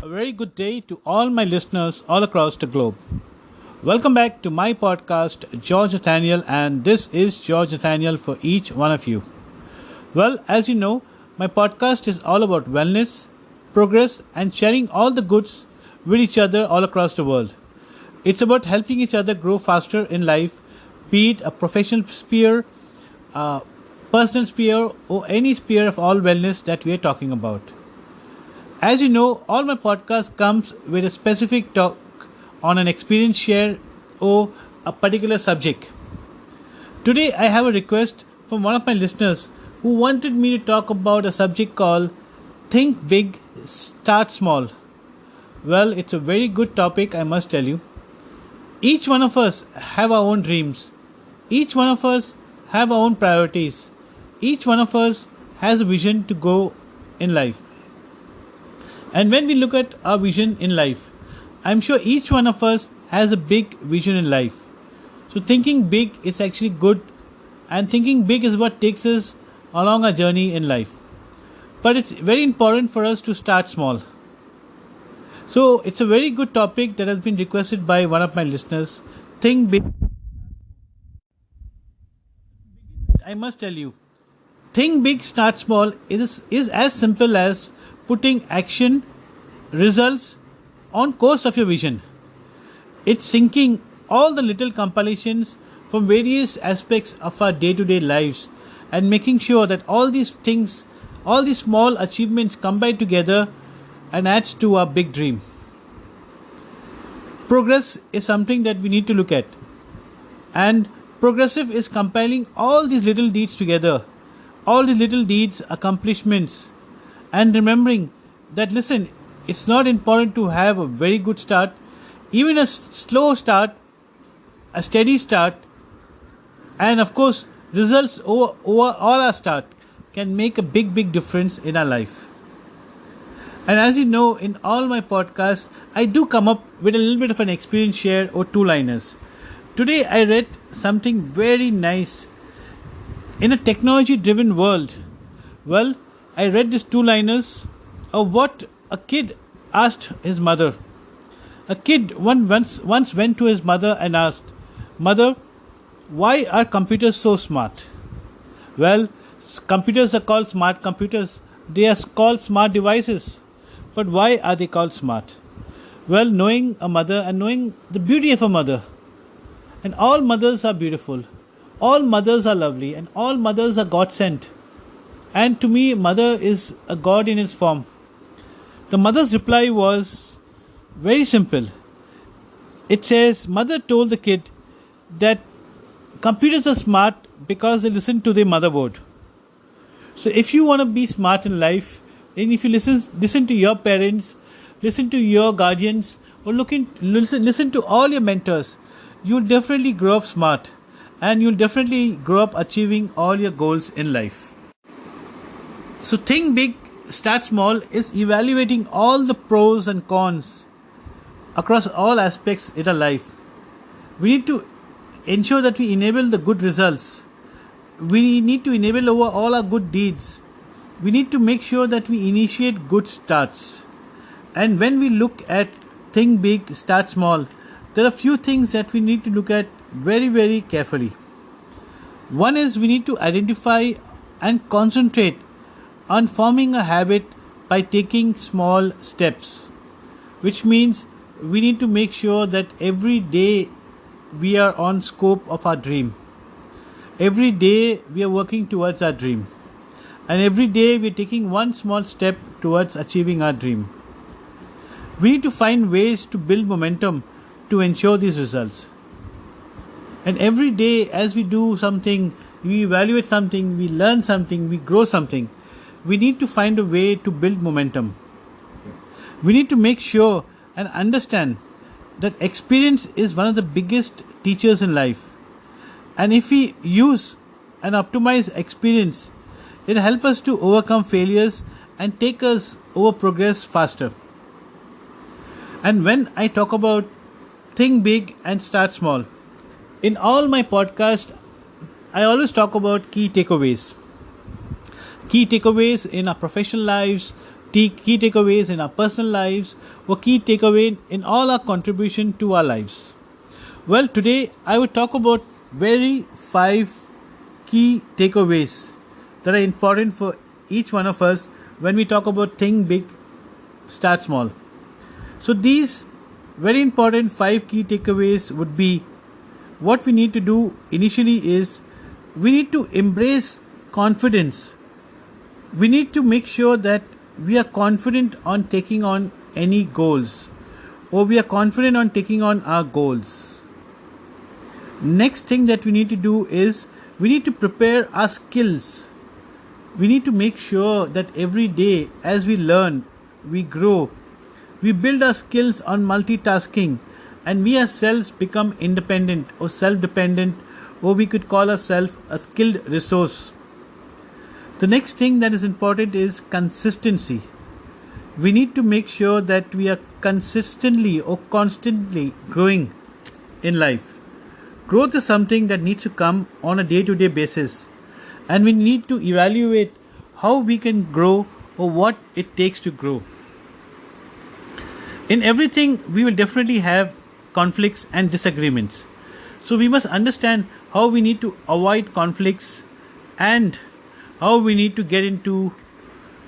A very good day to all my listeners all across the globe. Welcome back to my podcast, George Nathaniel, and this is George Nathaniel for each one of you. Well, as you know, my podcast is all about wellness, progress, and sharing all the goods with each other all across the world. It's about helping each other grow faster in life, be it a professional sphere, a personal sphere, or any sphere of all wellness that we are talking about. As you know, all my podcast comes with a specific talk on an experience share or a particular subject. Today I have a request from one of my listeners who wanted me to talk about a subject called Think Big, Start Small. Well, it's a very good topic, I must tell you. Each one of us have our own dreams. Each one of us have our own priorities. Each one of us has a vision to go in life. And when we look at our vision in life, I'm sure each one of us has a big vision in life. So thinking big is actually good, and thinking big is what takes us along our journey in life. But it's very important for us to start small. So it's a very good topic that has been requested by one of my listeners. Think big. I must tell you, think big, start small is as simple as putting action, results on course of your vision. It's syncing all the little compilations from various aspects of our day-to-day lives and making sure that all these things, all these small achievements combine together and adds to our big dream. Progress is something that we need to look at. And progressive is compiling all these little deeds together, all these little deeds, accomplishments, and remembering that listen, it's not important to have a very good start, even a slow start, a steady start, and of course, results over all our start can make a big difference in our life. And as you know, in all my podcasts, I do come up with a little bit of an experience share or two-liners. Today, I read something very nice in a technology-driven world. Well, I read these two-liners of what a kid asked his mother. A kid once went to his mother and asked, "Mother, why are computers so smart?" Well, computers are called smart computers. They are called smart devices. But why are they called smart? Well, knowing a mother and knowing the beauty of a mother. And all mothers are beautiful. All mothers are lovely. And all mothers are God sent. And to me, mother is a God in its form. The mother's reply was very simple. It says, mother told the kid that computers are smart because they listen to their motherboard. So if you want to be smart in life, and if you listen to your parents, listen to your guardians, or listen to all your mentors, you'll definitely grow up smart, and you'll definitely grow up achieving all your goals in life. So think big, start small is evaluating all the pros and cons across all aspects in our life. We need to ensure that we enable the good results. We need to enable over all our good deeds. We need to make sure that we initiate good starts. And when we look at think big, start small, there are a few things that we need to look at very carefully. One is we need to identify and concentrate on forming a habit by taking small steps, which means we need to make sure that every day we are on scope of our dream. Every day we are working towards our dream. And every day we are taking one small step towards achieving our dream. We need to find ways to build momentum to ensure these results. And every day as we do something, we evaluate something, we learn something, we grow something, we need to find a way to build momentum. We need to make sure and understand that experience is one of the biggest teachers in life. And if we use and optimize experience, it'll help us to overcome failures and take us over progress faster. And when I talk about think big and start small, in all my podcasts, I always talk about key takeaways. Key takeaways in our professional lives, key takeaways in our personal lives, or key takeaway in all our contribution to our lives. Well, today I would talk about very five key takeaways that are important for each one of us when we talk about think big, start small. So these very important five key takeaways would be: what we need to do initially is we need to embrace confidence. We need to make sure that we are confident on taking on any goals, or we are confident on taking on our goals. Next thing that we need to do is we need to prepare our skills. We need to make sure that every day as we learn, we grow, we build our skills on multitasking, and we ourselves become independent or self-dependent, or we could call ourselves a skilled resource. The next thing that is important is consistency. We need to make sure that we are consistently or constantly growing in life. Growth is something that needs to come on a day-to-day basis, and we need to evaluate how we can grow or what it takes to grow. In everything, we will definitely have conflicts and disagreements. So we must understand how we need to avoid conflicts and how we need to get into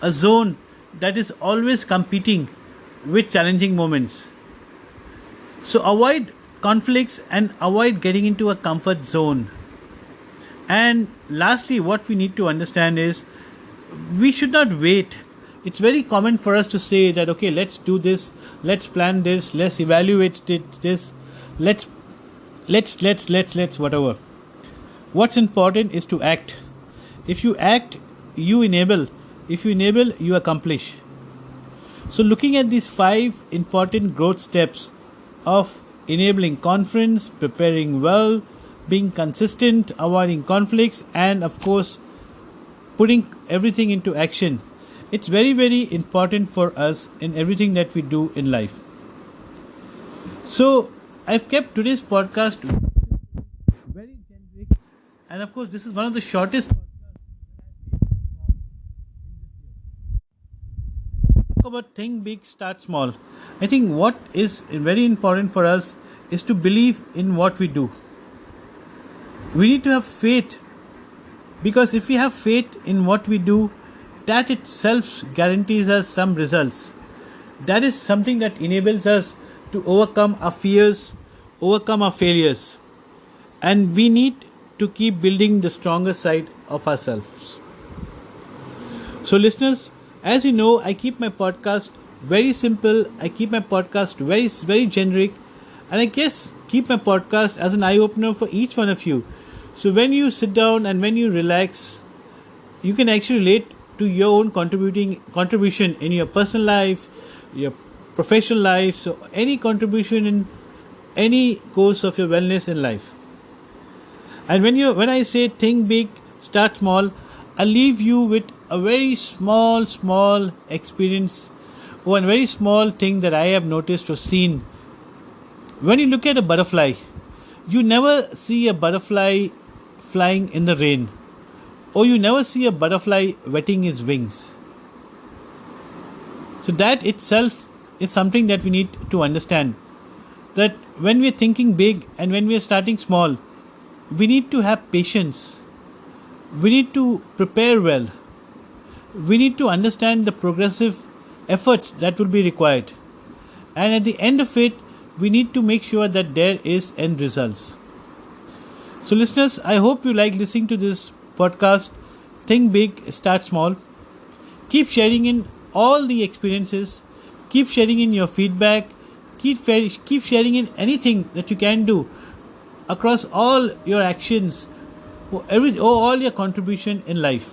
a zone that is always competing with challenging moments. So avoid conflicts and avoid getting into a comfort zone. And lastly, what we need to understand is we should not wait. It's very common for us to say that, okay, let's do this, let's plan this, let's evaluate this, let's whatever. What's important is to act. If you act, you enable. If you enable, you accomplish. So looking at these five important growth steps of enabling confidence, preparing well, being consistent, avoiding conflicts, and of course putting everything into action, it's very, very important for us in everything that we do in life. So I've kept today's podcast very generic, and of course this is one of the shortest podcasts about think big, start small. I think what is very important for us is to believe in what we do. We need to have faith, because if we have faith in what we do, that itself guarantees us some results. That is something that enables us to overcome our fears, overcome our failures, and we need to keep building the stronger side of ourselves. So listeners, as you know, I keep my podcast very simple. I keep my podcast very generic, and I guess keep my podcast as an eye opener for each one of you. So when you sit down and when you relax, you can actually relate to your own contribution in your personal life, your professional life, so any contribution in any course of your wellness in life. And when I say think big, start small, I leave you with a very small experience, or a very small thing that I have noticed or seen. When you look at a butterfly, you never see a butterfly flying in the rain, or you never see a butterfly wetting his wings. So that itself is something that we need to understand, that when we are thinking big and when we are starting small, we need to have patience. We need to prepare well. We need to understand the progressive efforts that will be required. And at the end of it, we need to make sure that there is end results. So listeners, I hope you like listening to this podcast, Think Big, Start Small. Keep sharing in all the experiences. Keep sharing in your feedback. Keep sharing in anything that you can do across all your actions, or all your contribution in life.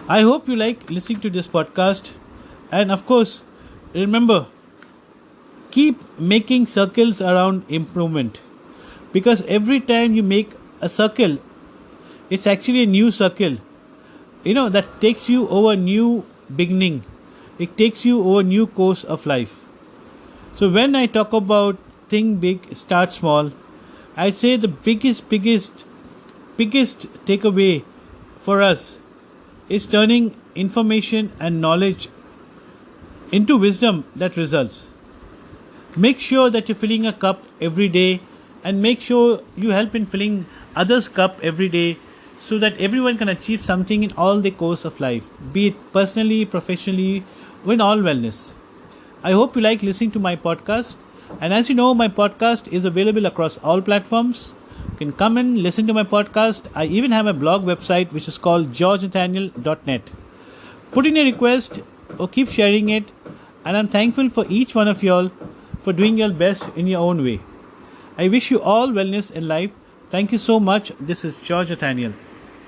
I hope you like listening to this podcast, and of course, remember, keep making circles around improvement, because every time you make a circle, it's actually a new circle, that takes you over a new beginning. It takes you over a new course of life. So when I talk about think big, start small, I'd say the biggest takeaway for us is turning information and knowledge into wisdom that results. Make sure that you're filling a cup every day, and make sure you help in filling others' cup every day, so that everyone can achieve something in all the course of life, be it personally, professionally, or in all wellness. I hope you like listening to my podcast. And as you know, my podcast is available across all platforms. You can come and listen to my podcast. I even have a blog website which is called georgenathaniel.net. Put in a request or keep sharing it. And I'm thankful for each one of y'all for doing your best in your own way. I wish you all wellness in life. Thank you so much. This is George Nathaniel.